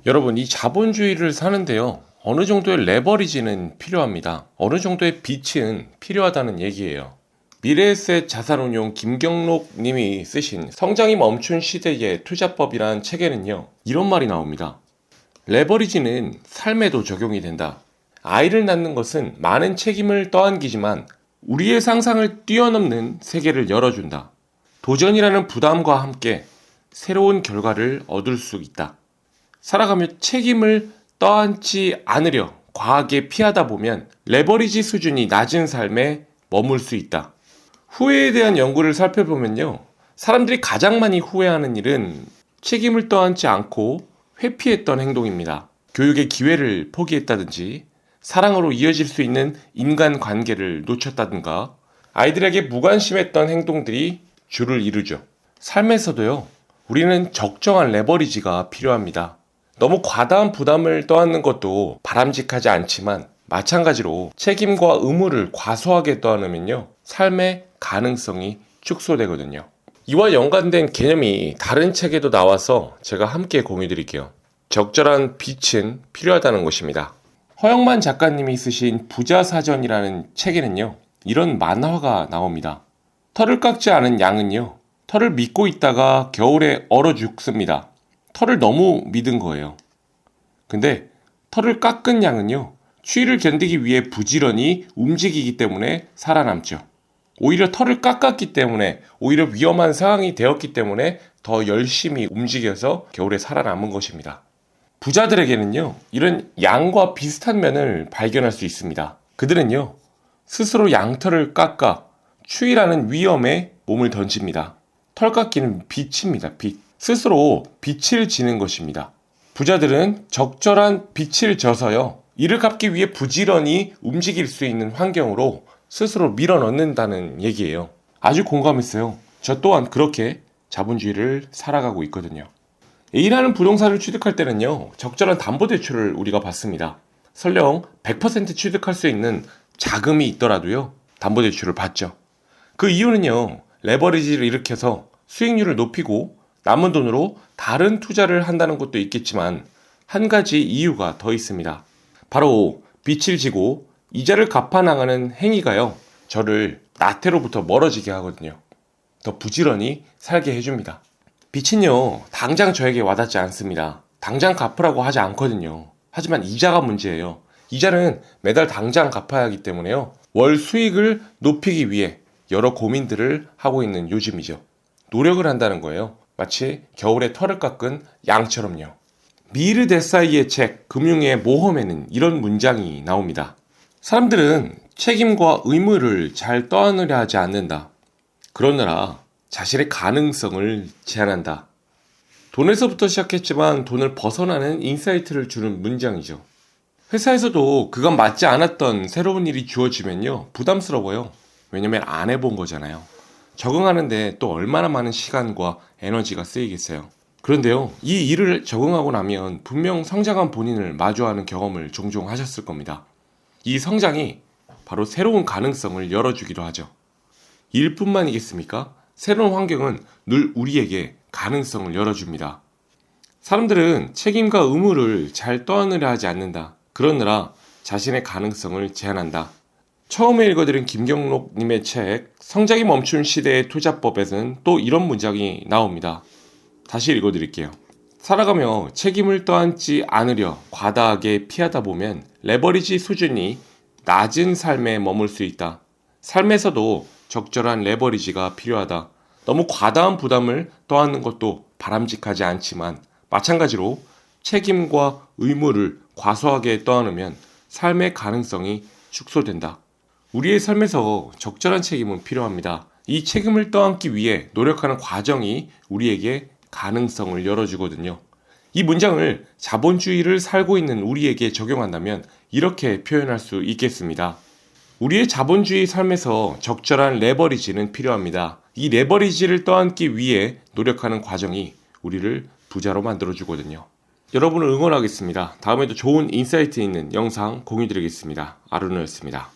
여러분, 이 자본주의를 사는데요. 어느 정도의 레버리지는 필요합니다. 어느 정도의 빛은 필요하다는 얘기예요. 미래에셋 자산운용 김경록 님이 쓰신 성장이 멈춘 시대의 투자법이란 책에는요. 이런 말이 나옵니다. 레버리지는 삶에도 적용이 된다. 아이를 낳는 것은 많은 책임을 떠안기지만 우리의 상상을 뛰어넘는 세계를 열어준다. 도전이라는 부담과 함께 새로운 결과를 얻을 수 있다. 살아가며 책임을 떠안지 않으려 과하게 피하다 보면 레버리지 수준이 낮은 삶에 머물 수 있다. 후회에 대한 연구를 살펴보면요. 사람들이 가장 많이 후회하는 일은 책임을 떠안지 않고 회피했던 행동입니다. 교육의 기회를 포기했다든지, 사랑으로 이어질 수 있는 인간관계를 놓쳤다든가, 아이들에게 무관심했던 행동들이 주를 이루죠. 삶에서도요. 우리는 적정한 레버리지가 필요합니다. 너무 과다한 부담을 떠안는 것도 바람직하지 않지만 마찬가지로 책임과 의무를 과소하게 떠안으면요. 삶의 가능성이 축소되거든요. 이와 연관된 개념이 다른 책에도 나와서 제가 함께 공유 드릴게요. 적절한 빛은 필요하다는 것입니다. 허영만 작가님이 쓰신 부자사전이라는 책에는요. 이런 만화가 나옵니다. 털을 깎지 않은 양은요. 털을 믿고 있다가 겨울에 얼어 죽습니다. 털을 너무 믿은 거예요. 근데 털을 깎은 양은요. 추위를 견디기 위해 부지런히 움직이기 때문에 살아남죠. 오히려 털을 깎았기 때문에, 오히려 위험한 상황이 되었기 때문에 더 열심히 움직여서 겨울에 살아남은 것입니다. 부자들에게는요. 이런 양과 비슷한 면을 발견할 수 있습니다. 그들은요. 스스로 양털을 깎아 추위라는 위험에 몸을 던집니다. 털 깎기는 빛입니다. 빛. 스스로 빛을 지는 것입니다. 부자들은 적절한 빛을 져서요. 이를 갚기 위해 부지런히 움직일 수 있는 환경으로 스스로 밀어넣는다는 얘기예요. 아주 공감했어요. 저 또한 그렇게 자본주의를 살아가고 있거든요. A라는 부동산을 취득할 때는요. 적절한 담보대출을 우리가 받습니다. 설령 100% 취득할 수 있는 자금이 있더라도요. 담보대출을 받죠. 그 이유는요. 레버리지를 일으켜서 수익률을 높이고 남은 돈으로 다른 투자를 한다는 것도 있겠지만 한 가지 이유가 더 있습니다. 바로 빚을 지고 이자를 갚아 나가는 행위가요. 저를 나태로부터 멀어지게 하거든요. 더 부지런히 살게 해줍니다. 빚은요. 당장 저에게 와닿지 않습니다. 당장 갚으라고 하지 않거든요. 하지만 이자가 문제예요. 이자는 매달 당장 갚아야 하기 때문에요. 월 수익을 높이기 위해 여러 고민들을 하고 있는 요즘이죠. 노력을 한다는 거예요. 마치 겨울에 털을 깎은 양처럼요. 미르 데사이의 책 금융의 모험에는 이런 문장이 나옵니다. 사람들은 책임과 의무를 잘 떠안으려 하지 않는다. 그러느라 자신의 가능성을 제한한다. 돈에서부터 시작했지만 돈을 벗어나는 인사이트를 주는 문장이죠. 회사에서도 그간 맞지 않았던 새로운 일이 주어지면요. 부담스러워요. 왜냐면 안 해본 거잖아요. 적응하는데 또 얼마나 많은 시간과 에너지가 쓰이겠어요. 그런데요, 이 일을 적응하고 나면 분명 성장한 본인을 마주하는 경험을 종종 하셨을 겁니다. 이 성장이 바로 새로운 가능성을 열어주기도 하죠. 일뿐만이겠습니까? 새로운 환경은 늘 우리에게 가능성을 열어줍니다. 사람들은 책임과 의무를 잘 떠안으려 하지 않는다. 그러느라 자신의 가능성을 제한한다. 처음에 읽어드린 김경록님의 책 성장이 멈춘 시대의 투자법에는 또 이런 문장이 나옵니다. 다시 읽어드릴게요. 살아가며 책임을 떠안지 않으려 과다하게 피하다 보면 레버리지 수준이 낮은 삶에 머물 수 있다. 삶에서도 적절한 레버리지가 필요하다. 너무 과다한 부담을 떠안는 것도 바람직하지 않지만 마찬가지로 책임과 의무를 과소하게 떠안으면 삶의 가능성이 축소된다. 우리의 삶에서 적절한 책임은 필요합니다. 이 책임을 떠안기 위해 노력하는 과정이 우리에게 가능성을 열어주거든요. 이 문장을 자본주의를 살고 있는 우리에게 적용한다면 이렇게 표현할 수 있겠습니다. 우리의 자본주의 삶에서 적절한 레버리지는 필요합니다. 이 레버리지를 떠안기 위해 노력하는 과정이 우리를 부자로 만들어주거든요. 여러분을 응원하겠습니다. 다음에도 좋은 인사이트 있는 영상 공유드리겠습니다. 아르노였습니다.